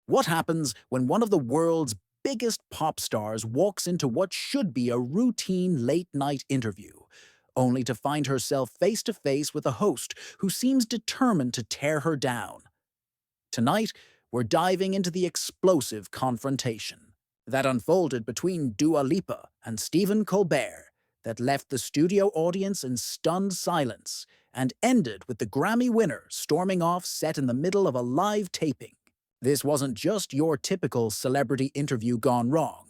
What happens when one of the world's biggest pop stars walks into what should be a routine late-night interview, only to find herself face-to-face with a host who seems determined to tear her down? Tonight, we're diving into the explosive confrontation that unfolded between Dua Lipa and Stephen Colbert, that left the studio audience in stunned silence and ended with the Grammy winner storming off set in the middle of a live taping. This wasn't just your typical celebrity interview gone wrong.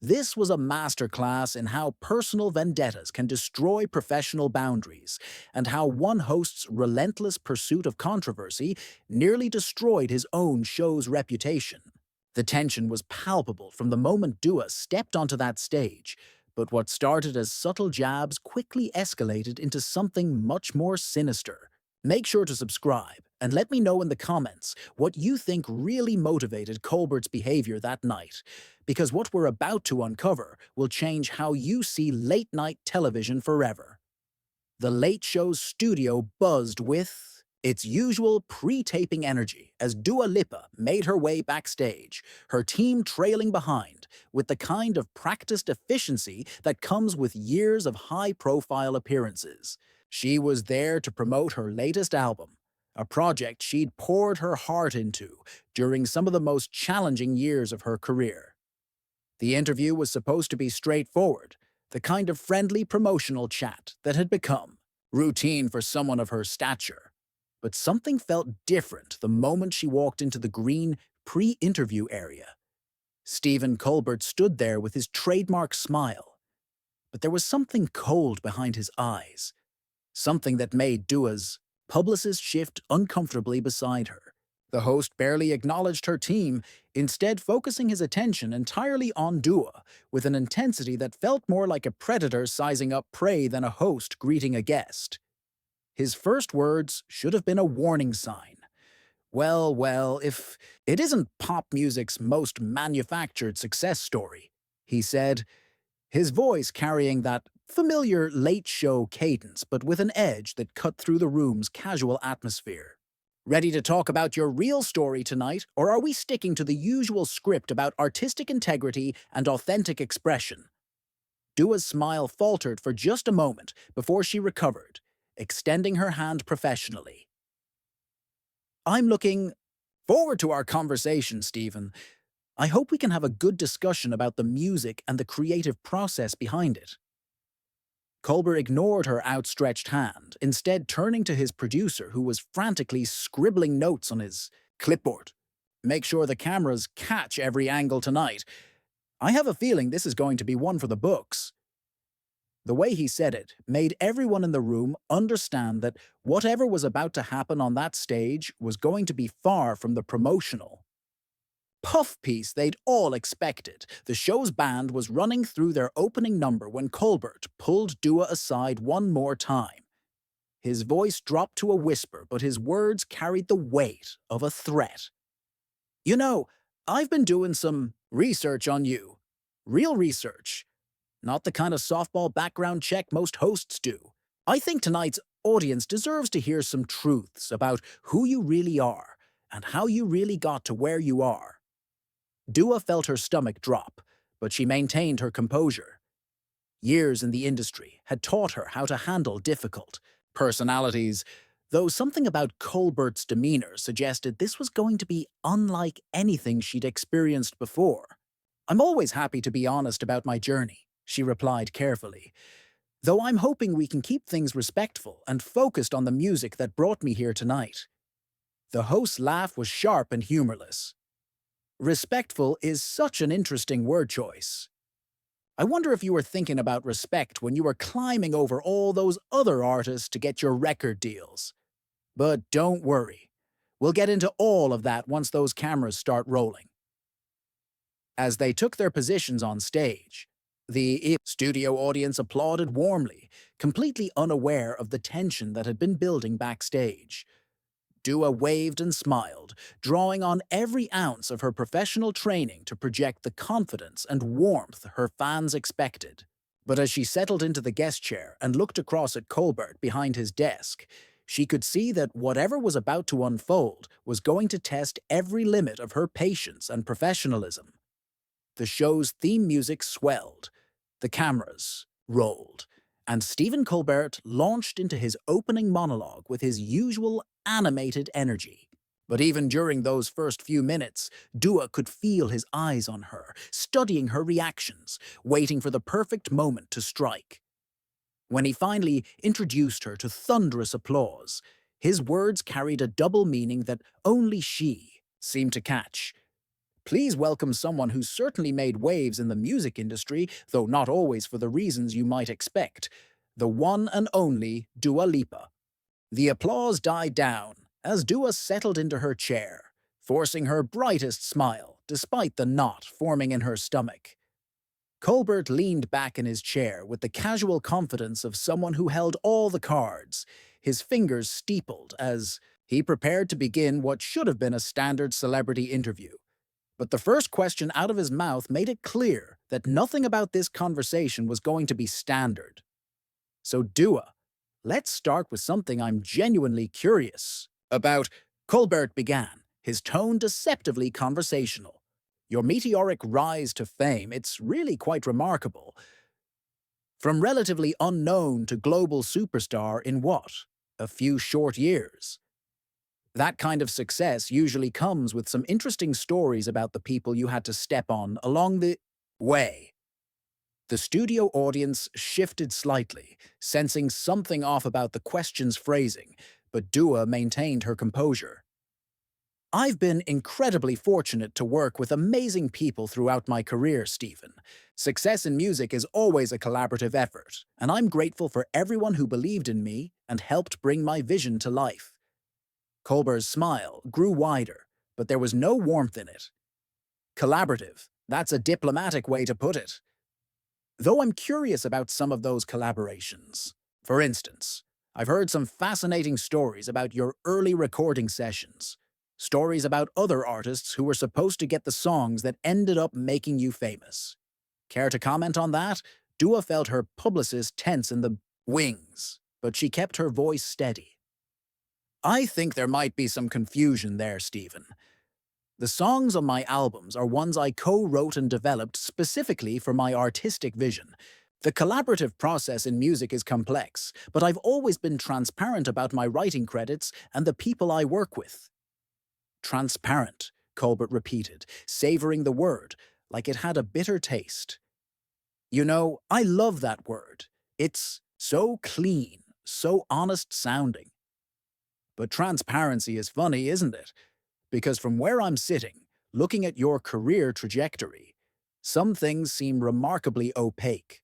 This was a masterclass in how personal vendettas can destroy professional boundaries, and how one host's relentless pursuit of controversy nearly destroyed his own show's reputation. The tension was palpable from the moment Dua stepped onto that stage, but what started as subtle jabs quickly escalated into something much more sinister. Make sure to subscribe and let me know in the comments what you think really motivated Colbert's behavior that night, because what we're about to uncover will change how you see late-night television forever. The Late Show's studio buzzed with its usual pre-taping energy as Dua Lipa made her way backstage, her team trailing behind, with the kind of practiced efficiency that comes with years of high-profile appearances. She was there to promote her latest album, a project she'd poured her heart into during some of the most challenging years of her career. The interview was supposed to be straightforward, the kind of friendly promotional chat that had become routine for someone of her stature. But something felt different the moment she walked into the green pre-interview area. Stephen Colbert stood there with his trademark smile, but there was something cold behind his eyes, something that made Dua's publicist shift uncomfortably beside her. The host barely acknowledged her team, instead focusing his attention entirely on Dua, with an intensity that felt more like a predator sizing up prey than a host greeting a guest. His first words should have been a warning sign. Well, if it isn't pop music's most manufactured success story," he said, his voice carrying that familiar late-show cadence but with an edge that cut through the room's casual atmosphere. "Ready to talk about your real story tonight, or are we sticking to the usual script about artistic integrity and authentic expression?" Dua's smile faltered for just a moment before she recovered, extending her hand professionally. "I'm looking forward to our conversation, Stephen. I hope we can have a good discussion about the music and the creative process behind it." Colbert ignored her outstretched hand, instead turning to his producer, who was frantically scribbling notes on his clipboard. "Make sure the cameras catch every angle tonight. I have a feeling this is going to be one for the books." The way he said it made everyone in the room understand that whatever was about to happen on that stage was going to be far from the promotional puff piece they'd all expected. The show's band was running through their opening number when Colbert pulled Dua aside one more time. His voice dropped to a whisper, but his words carried the weight of a threat. "You know, I've been doing some research on you. Real research. Not the kind of softball background check most hosts do. I think tonight's audience deserves to hear some truths about who you really are and how you really got to where you are." Dua felt her stomach drop, but she maintained her composure. Years in the industry had taught her how to handle difficult personalities, though something about Colbert's demeanor suggested this was going to be unlike anything she'd experienced before. "I'm always happy to be honest about my journey," she replied carefully, "though I'm hoping we can keep things respectful and focused on the music that brought me here tonight." The host's laugh was sharp and humorless. Respectful is such an interesting word choice. I wonder if you were thinking about respect when you were climbing over all those other artists to get your record deals. But don't worry, we'll get into all of that once those cameras start rolling. As they took their positions on stage, the studio audience applauded warmly, completely unaware of the tension that had been building backstage. Dua waved and smiled, drawing on every ounce of her professional training to project the confidence and warmth her fans expected. But as she settled into the guest chair and looked across at Colbert behind his desk, She could see that whatever was about to unfold was going to test every limit of her patience and professionalism. The show's theme music swelled, the cameras rolled, and Stephen Colbert launched into his opening monologue with his usual animated energy. But even during those first few minutes, Dua could feel his eyes on her, studying her reactions, waiting for the perfect moment to strike. When he finally introduced her to thunderous applause, his words carried a double meaning that only she seemed to catch. Please welcome someone who certainly made waves in the music industry, though not always for the reasons you might expect, the one and only Dua Lipa. The applause died down as Dua settled into her chair, forcing her brightest smile despite the knot forming in her stomach. Colbert leaned back in his chair with the casual confidence of someone who held all the cards, his fingers steepled as he prepared to begin what should have been a standard celebrity interview. But the first question out of his mouth made it clear that nothing about this conversation was going to be standard. So, Dua, let's start with something I'm genuinely curious about. Colbert began, his tone deceptively conversational. Your meteoric rise to fame, it's really quite remarkable. From relatively unknown to global superstar in what? A few short years. That kind of success usually comes with some interesting stories about the people you had to step on along the way. The studio audience shifted slightly, sensing something off about the question's phrasing, but Dua maintained her composure. I've been incredibly fortunate to work with amazing people throughout my career, Stephen. Success in music is always a collaborative effort, and I'm grateful for everyone who believed in me and helped bring my vision to life. Colbert's smile grew wider, but there was no warmth in it. Collaborative, that's a diplomatic way to put it. Though I'm curious about some of those collaborations. For instance, I've heard some fascinating stories about your early recording sessions. Stories about other artists who were supposed to get the songs that ended up making you famous. Care to comment on that? Dua felt her publicist tense in the wings, but she kept her voice steady. I think there might be some confusion there, Stephen. The songs on my albums are ones I co-wrote and developed specifically for my artistic vision. The collaborative process in music is complex, but I've always been transparent about my writing credits and the people I work with. Transparent, Colbert repeated, savoring the word like it had a bitter taste. You know, I love that word. It's so clean, so honest sounding. But transparency is funny, isn't it? Because from where I'm sitting, looking at your career trajectory, some things seem remarkably opaque.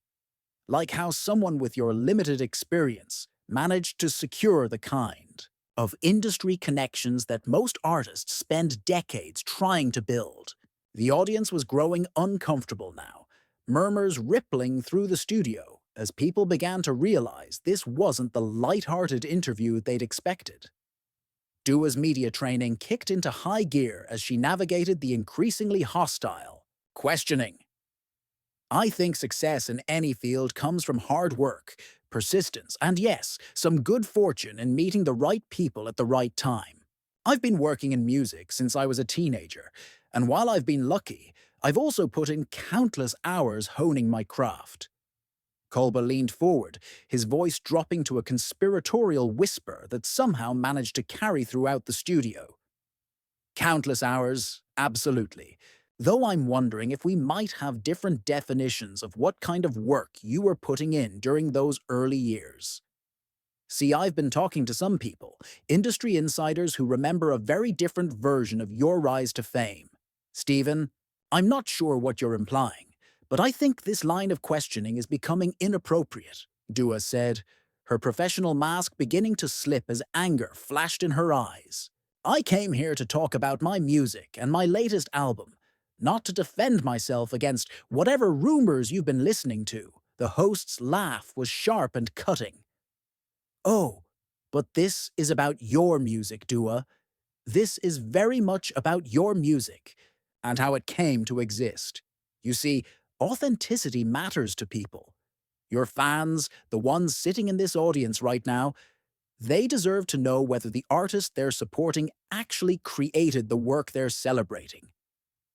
Like how someone with your limited experience managed to secure the kind of industry connections that most artists spend decades trying to build. The audience was growing uncomfortable now, murmurs rippling through the studio as people began to realize this wasn't the light-hearted interview they'd expected. Dua's media training kicked into high gear as she navigated the increasingly hostile questioning. I think success in any field comes from hard work, persistence, and yes, some good fortune in meeting the right people at the right time. I've been working in music since I was a teenager, and while I've been lucky, I've also put in countless hours honing my craft. Kolber leaned forward, his voice dropping to a conspiratorial whisper that somehow managed to carry throughout the studio. Countless hours, absolutely. Though I'm wondering if we might have different definitions of what kind of work you were putting in during those early years. See, I've been talking to some people, industry insiders who remember a very different version of your rise to fame. Stephen, I'm not sure what you're implying, but I think this line of questioning is becoming inappropriate, Dua said, her professional mask beginning to slip as anger flashed in her eyes. I came here to talk about my music and my latest album, not to defend myself against whatever rumors you've been listening to. The host's laugh was sharp and cutting. Oh, but this is about your music, Dua. This is very much about your music and how it came to exist. You see, authenticity matters to people. Your fans, the ones sitting in this audience right now, They deserve to know whether the artist they're supporting actually created the work they're celebrating,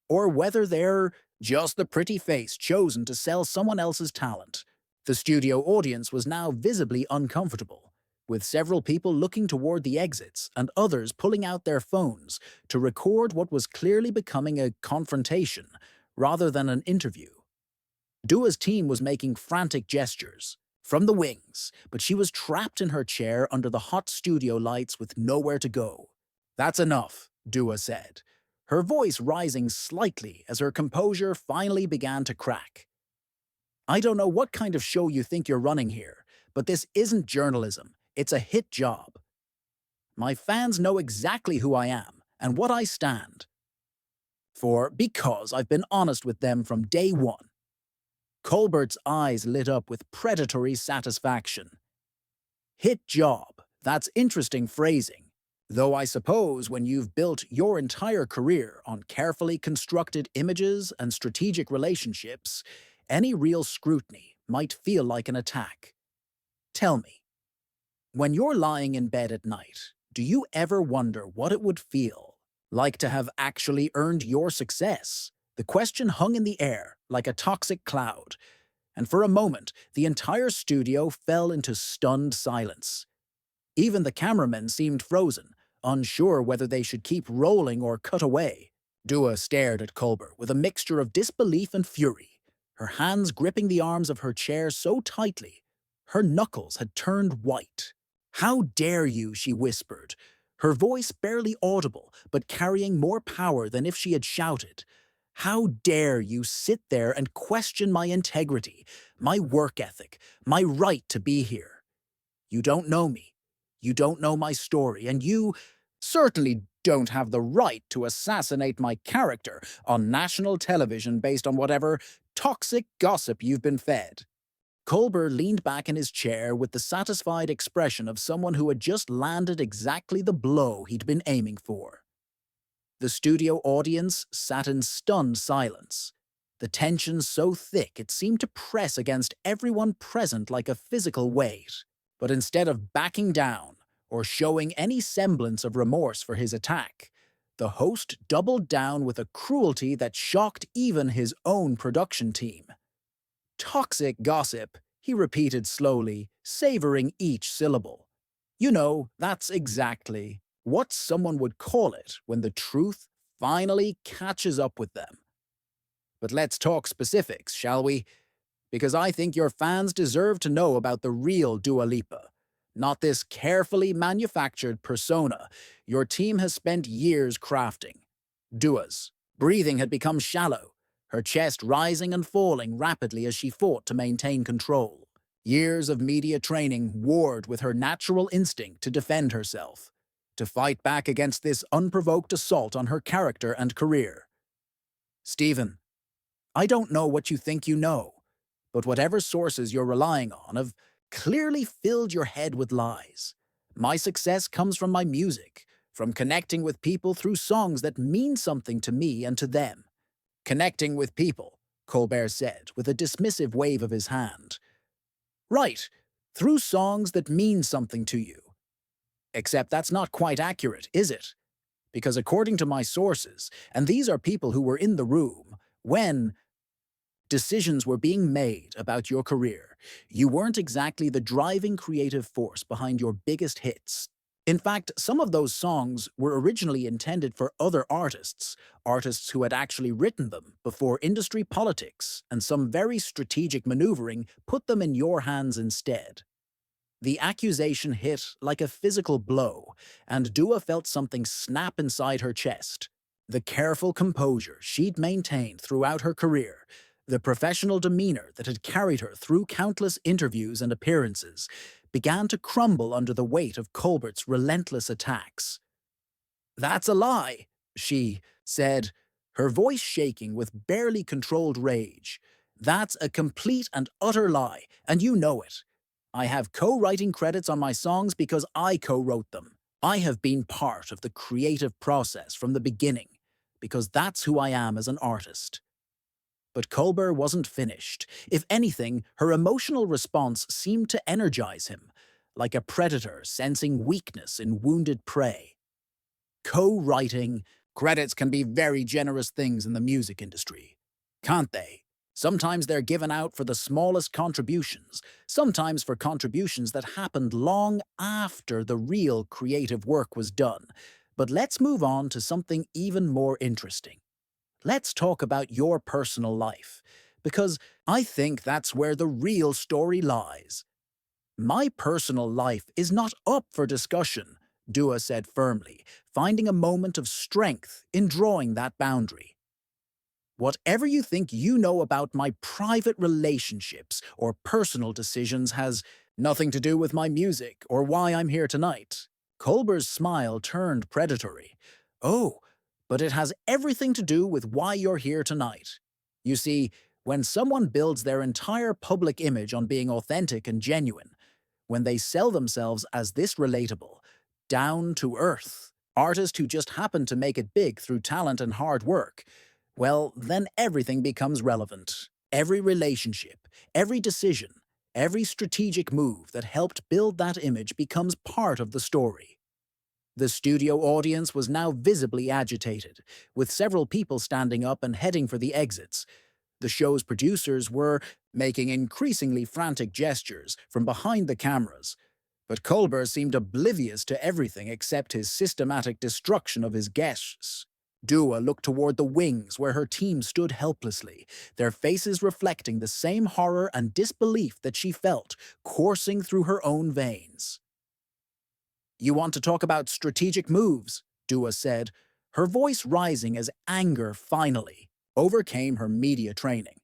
or whether they're just the pretty face chosen to sell someone else's talent. The studio audience was now visibly uncomfortable, with several people looking toward the exits and others pulling out their phones to record what was clearly becoming a confrontation rather than an interview. Dua's team was making frantic gestures from the wings, but she was trapped in her chair under the hot studio lights with nowhere to go. "That's enough," Dua said, her voice rising slightly as her composure finally began to crack. "I don't know what kind of show you think you're running here, but this isn't journalism. It's a hit job. My fans know exactly who I am and what I stand for because I've been honest with them from day one." Colbert's eyes lit up with predatory satisfaction. "Hit job. That's interesting phrasing. Though I suppose when you've built your entire career on carefully constructed images and strategic relationships, any real scrutiny might feel like an attack. Tell me, when you're lying in bed at night, do you ever wonder what it would feel like to have actually earned your success?" The question hung in the air like a toxic cloud, and for a moment, the entire studio fell into stunned silence. Even the cameramen seemed frozen, unsure whether they should keep rolling or cut away. Dua stared at Colbert with a mixture of disbelief and fury, her hands gripping the arms of her chair so tightly, her knuckles had turned white. "How dare you?" she whispered, her voice barely audible but carrying more power than if she had shouted. "How dare you sit there and question my integrity, my work ethic, my right to be here? You don't know me. You don't know my story, and you certainly don't have the right to assassinate my character on national television based on whatever toxic gossip you've been fed." Colbert leaned back in his chair with the satisfied expression of someone who had just landed exactly the blow he'd been aiming for. The studio audience sat in stunned silence, the tension so thick it seemed to press against everyone present like a physical weight. But instead of backing down or showing any semblance of remorse for his attack, the host doubled down with a cruelty that shocked even his own production team. "Toxic gossip," he repeated slowly, savoring each syllable. "You know, that's exactly what someone would call it when the truth finally catches up with them. But let's talk specifics, shall we? Because I think your fans deserve to know about the real Dua Lipa, not this carefully manufactured persona your team has spent years crafting." Dua's breathing had become shallow, her chest rising and falling rapidly as she fought to maintain control. Years of media training warred with her natural instinct to defend herself, to fight back against this unprovoked assault on her character and career. "Stephen, I don't know what you think you know, but whatever sources you're relying on have clearly filled your head with lies. My success comes from my music, from connecting with people through songs that mean something to me and to them." "Connecting with people," Colbert said, with a dismissive wave of his hand. "Right, through songs that mean something to you. Except that's not quite accurate, is it? Because according to my sources, and these are people who were in the room, when decisions were being made about your career, you weren't exactly the driving creative force behind your biggest hits. In fact, some of those songs were originally intended for other artists, artists who had actually written them before industry politics and some very strategic maneuvering put them in your hands instead." The accusation hit like a physical blow, and Dua felt something snap inside her chest. The careful composure she'd maintained throughout her career, the professional demeanor that had carried her through countless interviews and appearances, began to crumble under the weight of Colbert's relentless attacks. "That's a lie," she said, her voice shaking with barely controlled rage. "That's a complete and utter lie, and you know it. I have co-writing credits on my songs because I co-wrote them. I have been part of the creative process from the beginning, because that's who I am as an artist." But Colbert wasn't finished. If anything, her emotional response seemed to energize him, like a predator sensing weakness in wounded prey. Co-writing, credits can be very generous things in the music industry, can't they? Sometimes they're given out for the smallest contributions, sometimes for contributions that happened long after the real creative work was done. But let's move on to something even more interesting. Let's talk about your personal life, because I think that's where the real story lies. My personal life is not up for discussion, Dua said firmly, finding a moment of strength in drawing that boundary. Whatever you think you know about my private relationships or personal decisions has nothing to do with my music or why I'm here tonight. Colbert's smile turned predatory. Oh, but it has everything to do with why you're here tonight. You see, when someone builds their entire public image on being authentic and genuine, when they sell themselves as this relatable, down to earth, artist who just happened to make it big through talent and hard work, well, then everything becomes relevant. Every relationship, every decision, every strategic move that helped build that image becomes part of the story. The studio audience was now visibly agitated, with several people standing up and heading for the exits. The show's producers were making increasingly frantic gestures from behind the cameras, but Colbert seemed oblivious to everything except his systematic destruction of his guests. Dua looked toward the wings where her team stood helplessly, their faces reflecting the same horror and disbelief that she felt coursing through her own veins. "You want to talk about strategic moves," Dua said, her voice rising as anger finally overcame her media training.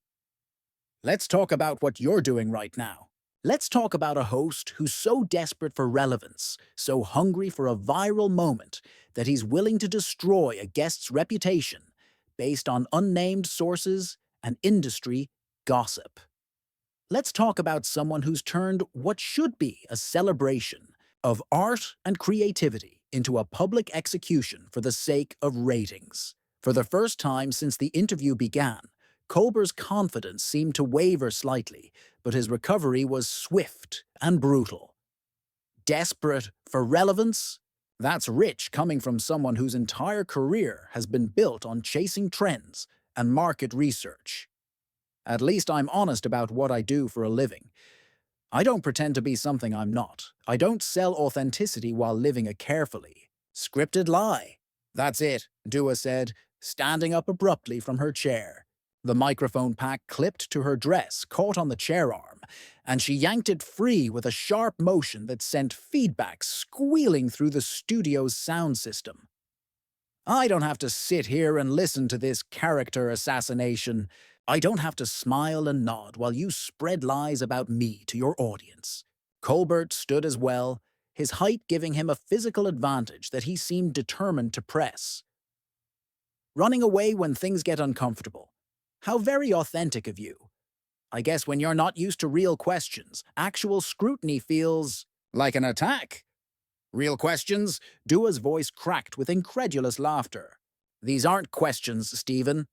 "Let's talk about what you're doing right now. Let's talk about a host who's so desperate for relevance, so hungry for a viral moment, that he's willing to destroy a guest's reputation based on unnamed sources and industry gossip. Let's talk about someone who's turned what should be a celebration of art and creativity into a public execution for the sake of ratings. For the first time since the interview began, Colbert's confidence seemed to waver slightly, but his recovery was swift and brutal. Desperate for relevance? That's rich coming from someone whose entire career has been built on chasing trends and market research. At least I'm honest about what I do for a living. I don't pretend to be something I'm not. I don't sell authenticity while living a carefully scripted lie. That's it, Dua said, standing up abruptly from her chair. The microphone pack clipped to her dress caught on the chair arm, and she yanked it free with a sharp motion that sent feedback squealing through the studio's sound system. I don't have to sit here and listen to this character assassination. I don't have to smile and nod while you spread lies about me to your audience. Colbert stood as well, his height giving him a physical advantage that he seemed determined to press. Running away when things get uncomfortable. How very authentic of you. I guess when you're not used to real questions, actual scrutiny feels like an attack. Real questions? Dua's voice cracked with incredulous laughter. These aren't questions, Stephen.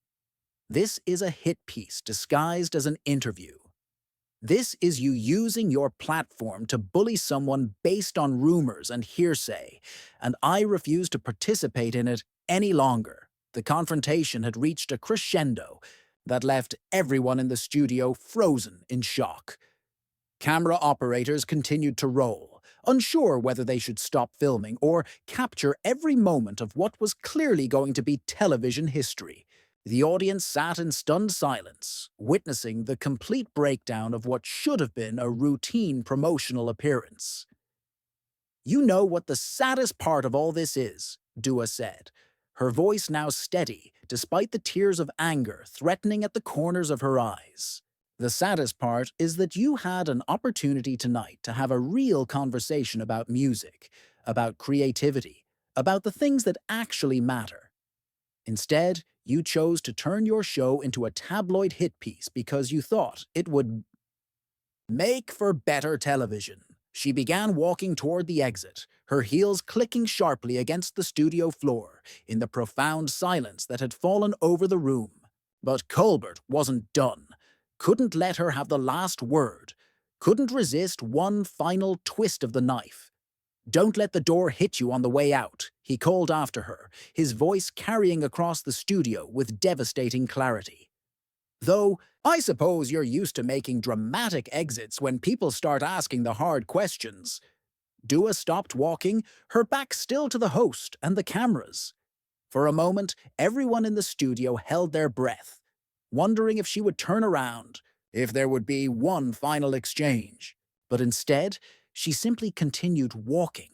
This is a hit piece disguised as an interview. This is you using your platform to bully someone based on rumors and hearsay, and I refuse to participate in it any longer. The confrontation had reached a crescendo that left everyone in the studio frozen in shock. Camera operators continued to roll, unsure whether they should stop filming or capture every moment of what was clearly going to be television history. The audience sat in stunned silence, witnessing the complete breakdown of what should have been a routine promotional appearance. "You know what the saddest part of all this is," Dua said, her voice now steady despite the tears of anger threatening at the corners of her eyes. "The saddest part is that you had an opportunity tonight to have a real conversation about music, about creativity, about the things that actually matter. Instead, you chose to turn your show into a tabloid hit piece because you thought it would make for better television." She began walking toward the exit, her heels clicking sharply against the studio floor in the profound silence that had fallen over the room. But Colbert wasn't done, couldn't let her have the last word, couldn't resist one final twist of the knife. "Don't let the door hit you on the way out," he called after her, his voice carrying across the studio with devastating clarity. "Though, I suppose you're used to making dramatic exits when people start asking the hard questions." Dua stopped walking, her back still to the host and the cameras. For a moment, everyone in the studio held their breath, wondering if she would turn around, if there would be one final exchange. But instead, she simply continued walking,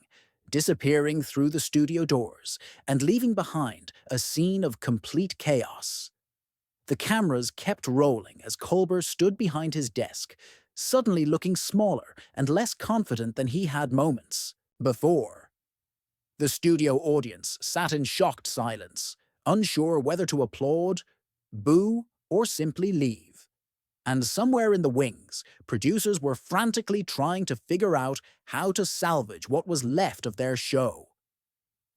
disappearing through the studio doors and leaving behind a scene of complete chaos. The cameras kept rolling as Colbert stood behind his desk, suddenly looking smaller and less confident than he had moments before. The studio audience sat in shocked silence, unsure whether to applaud, boo, or simply leave. And somewhere in the wings, producers were frantically trying to figure out how to salvage what was left of their show.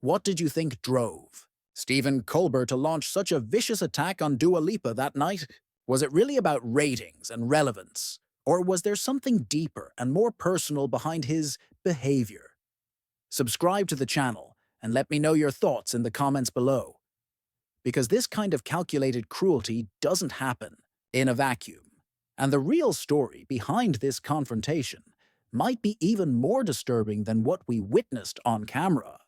What did you think drove Stephen Colbert to launch such a vicious attack on Dua Lipa that night? Was it really about ratings and relevance? Or was there something deeper and more personal behind his behavior? Subscribe to the channel and let me know your thoughts in the comments below. Because this kind of calculated cruelty doesn't happen in a vacuum. And the real story behind this confrontation might be even more disturbing than what we witnessed on camera.